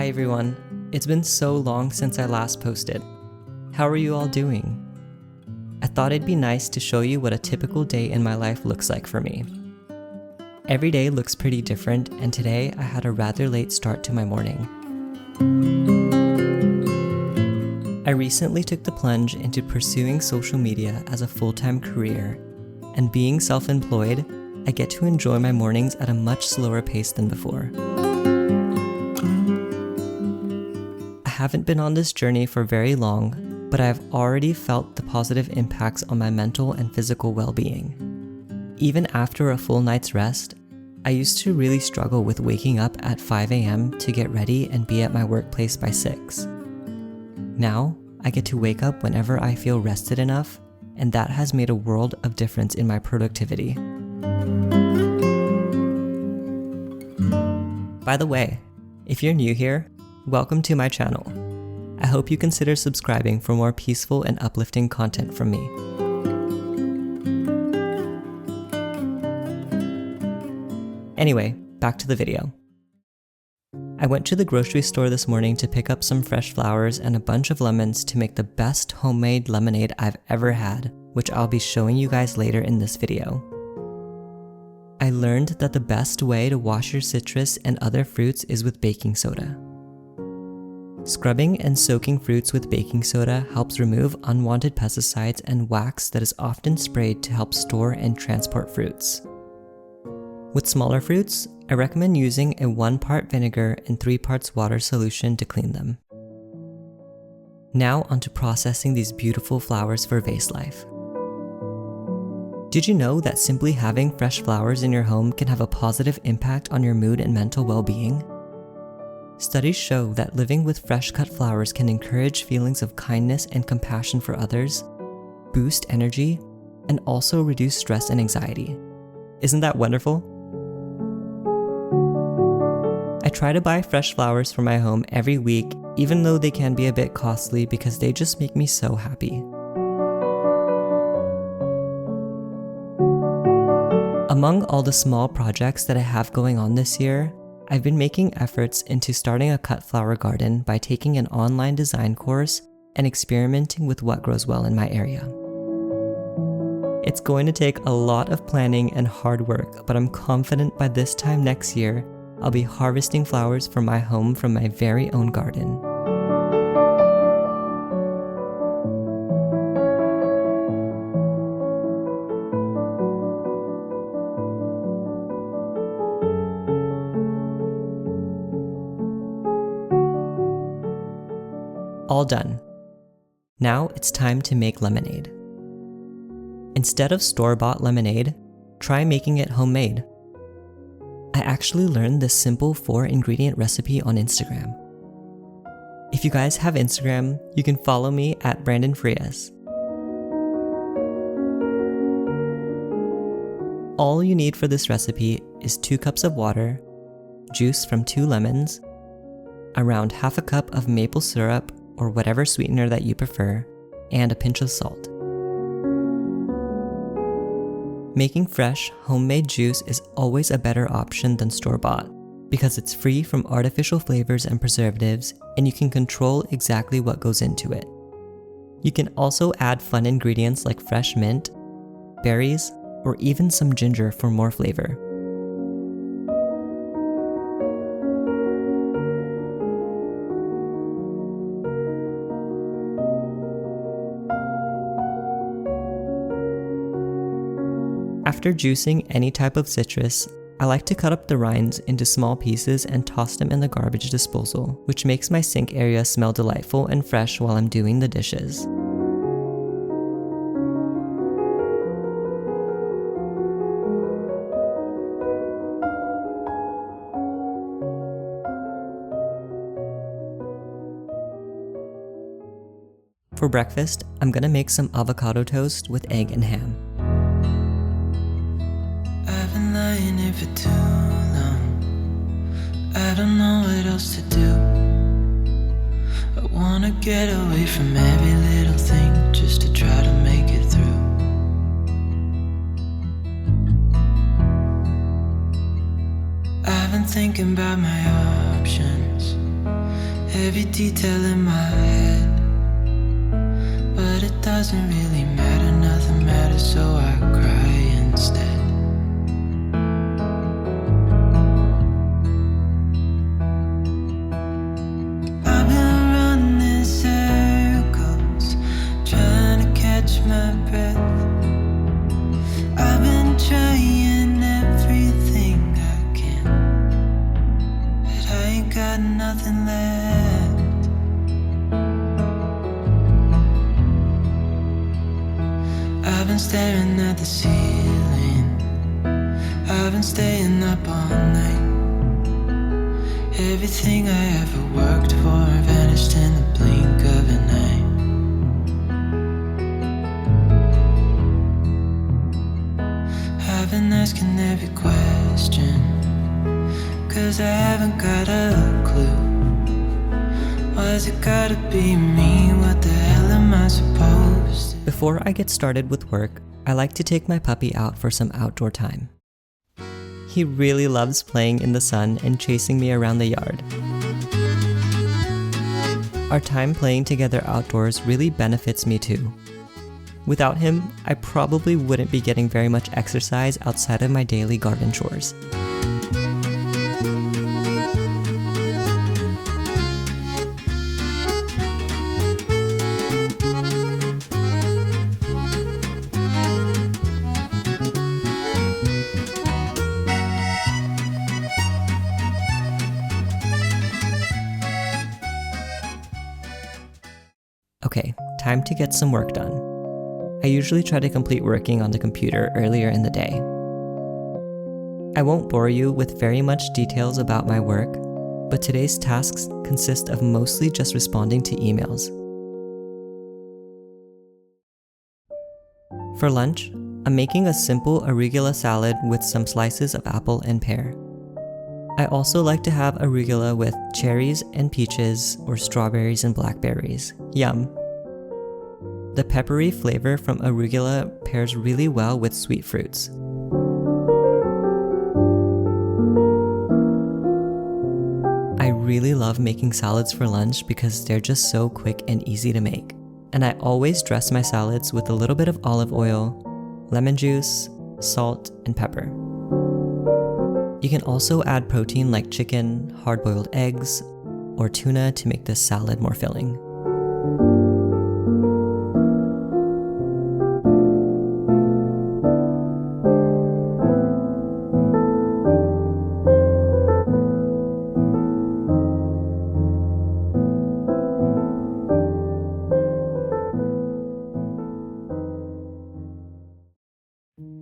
Hi everyone, it's been so long since I last posted. How are you all doing? I thought it'd be nice to show you what a typical day in my life looks like for me. Every day looks pretty different, and today I had a rather late start to my morning. I recently took the plunge into pursuing social media as a full-time career, and being self-employed, I get to enjoy my mornings at a much slower pace than before. I haven't been on this journey for very long, but I've already felt the positive impacts on my mental and physical well-being. Even after a full night's rest, I used to really struggle with waking up at 5 a.m. to get ready and be at my workplace by 6. Now, I get to wake up whenever I feel rested enough, and that has made a world of difference in my productivity. By the way, if you're new here, welcome to my channel. I hope you consider subscribing for more peaceful and uplifting content from me. Anyway, back to the video. I went to the grocery store this morning to pick up some fresh flowers and a bunch of lemons to make the best homemade lemonade I've ever had, which I'll be showing you guys later in this video. I learned that the best way to wash your citrus and other fruits is with baking soda. Scrubbing and soaking fruits with baking soda helps remove unwanted pesticides and wax that is often sprayed to help store and transport fruits. With smaller fruits, I recommend using a 1-part vinegar and 3 parts water solution to clean them. Now onto processing these beautiful flowers for vase life. Did you know that simply having fresh flowers in your home can have a positive impact on your mood and mental well-being? Studies show that living with fresh cut flowers can encourage feelings of kindness and compassion for others, boost energy, and also reduce stress and anxiety. Isn't that wonderful? I try to buy fresh flowers for my home every week, even though they can be a bit costly because they just make me so happy. Among all the small projects that I have going on this year, I've been making efforts into starting a cut flower garden by taking an online design course and experimenting with what grows well in my area. It's going to take a lot of planning and hard work, but I'm confident by this time next year, I'll be harvesting flowers for my home from my very own garden. All done. Now it's time to make lemonade. Instead of store-bought lemonade, try making it homemade. I actually learned this simple 4-ingredient recipe on Instagram. If you guys have Instagram, you can follow me at Brandon Frias. All you need for this recipe is 2 cups of water, juice from 2 lemons, around half a cup of maple syrup or whatever sweetener that you prefer, and a pinch of salt. Making fresh, homemade juice is always a better option than store-bought because it's free from artificial flavors and preservatives, and you can control exactly what goes into it. You can also add fun ingredients like fresh mint, berries, or even some ginger for more flavor. After juicing any type of citrus, I like to cut up the rinds into small pieces and toss them in the garbage disposal, which makes my sink area smell delightful and fresh while I'm doing the dishes. For breakfast, I'm gonna make some avocado toast with egg and ham. I've been lying here for too long. I don't know what else to do. I wanna get away from every little thing just to try to make it through. I've been thinking about my options. every detail in my head. But it doesn't really matter, nothing matters, so I cry instead. I've been running circles, trying to catch my breath. I've been trying everything I can, but I ain't got nothing left. I've been staring at the ceiling, I've been staying up all night. Everything I ever worked for vanished in the blink of an eye. I've been asking every question, 'cause I haven't got a clue. Why's it gotta be me? What the hell am I supposed to? Before I get started with work, I like to take my puppy out for some outdoor time. He really loves playing in the sun and chasing me around the yard. Our time playing together outdoors really benefits me too. Without him, I probably wouldn't be getting very much exercise outside of my daily garden chores. Okay, time to get some work done. I usually try to complete working on the computer earlier in the day. I won't bore you with very much details about my work, but today's tasks consist of mostly just responding to emails. For lunch, I'm making a simple arugula salad with some slices of apple and pear. I also like to have arugula with cherries and peaches or strawberries and blackberries. Yum! The peppery flavor from arugula pairs really well with sweet fruits. I really love making salads for lunch because they're just so quick and easy to make. And I always dress my salads with a little bit of olive oil, lemon juice, salt, and pepper. You can also add protein like chicken, hard-boiled eggs, or tuna to make this salad more filling.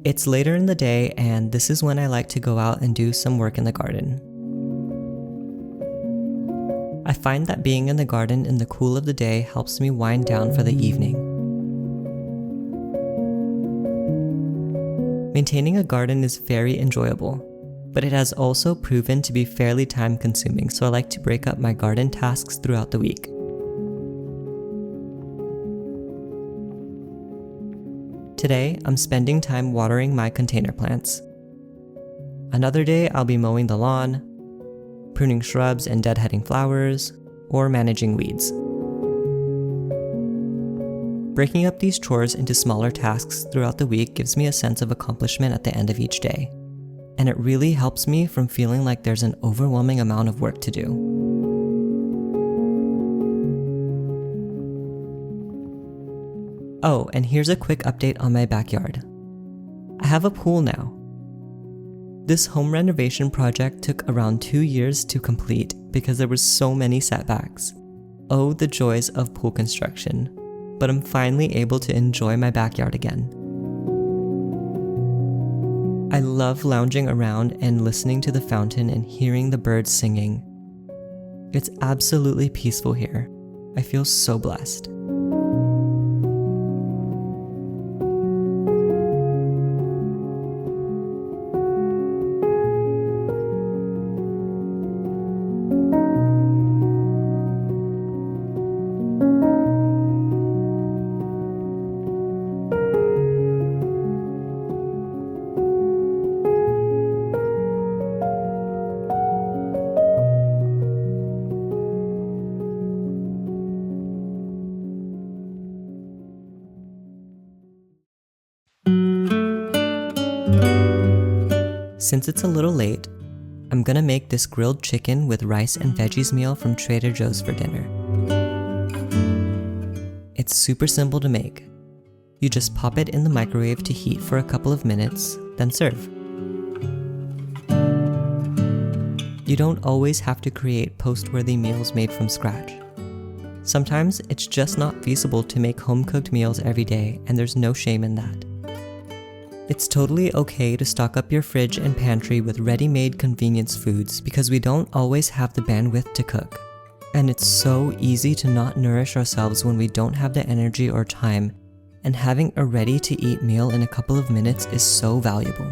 It's later in the day, and this is when I like to go out and do some work in the garden. I find that being in the garden in the cool of the day helps me wind down for the evening. Maintaining a garden is very enjoyable, but it has also proven to be fairly time-consuming, so I like to break up my garden tasks throughout the week. Today, I'm spending time watering my container plants. Another day, I'll be mowing the lawn, pruning shrubs and deadheading flowers, or managing weeds. Breaking up these chores into smaller tasks throughout the week gives me a sense of accomplishment at the end of each day, and it really helps me from feeling like there's an overwhelming amount of work to do. Oh, and here's a quick update on my backyard. I have a pool now. This home renovation project took around 2 years to complete because there were so many setbacks. Oh, the joys of pool construction. But I'm finally able to enjoy my backyard again. I love lounging around and listening to the fountain and hearing the birds singing. It's absolutely peaceful here. I feel so blessed. Since it's a little late, I'm gonna make this grilled chicken with rice and veggies meal from Trader Joe's for dinner. It's super simple to make. You just pop it in the microwave to heat for a couple of minutes, then serve. You don't always have to create post-worthy meals made from scratch. Sometimes it's just not feasible to make home-cooked meals every day, and there's no shame in that. It's totally okay to stock up your fridge and pantry with ready-made convenience foods because we don't always have the bandwidth to cook. And it's so easy to not nourish ourselves when we don't have the energy or time, and having a ready-to-eat meal in a couple of minutes is so valuable.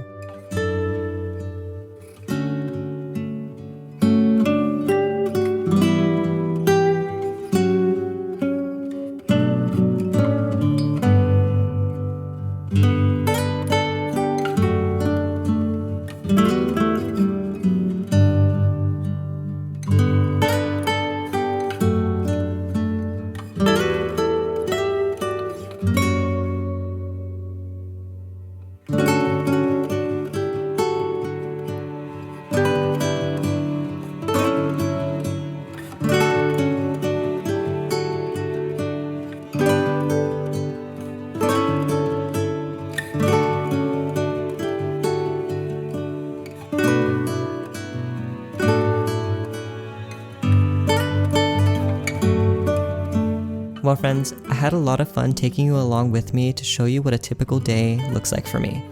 Well friends, I had a lot of fun taking you along with me to show you what a typical day looks like for me.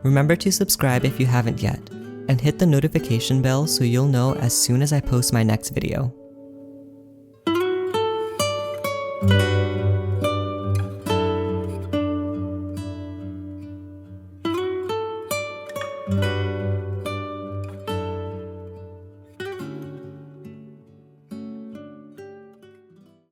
Remember to subscribe if you haven't yet, and hit the notification bell so you'll know as soon as I post my next video.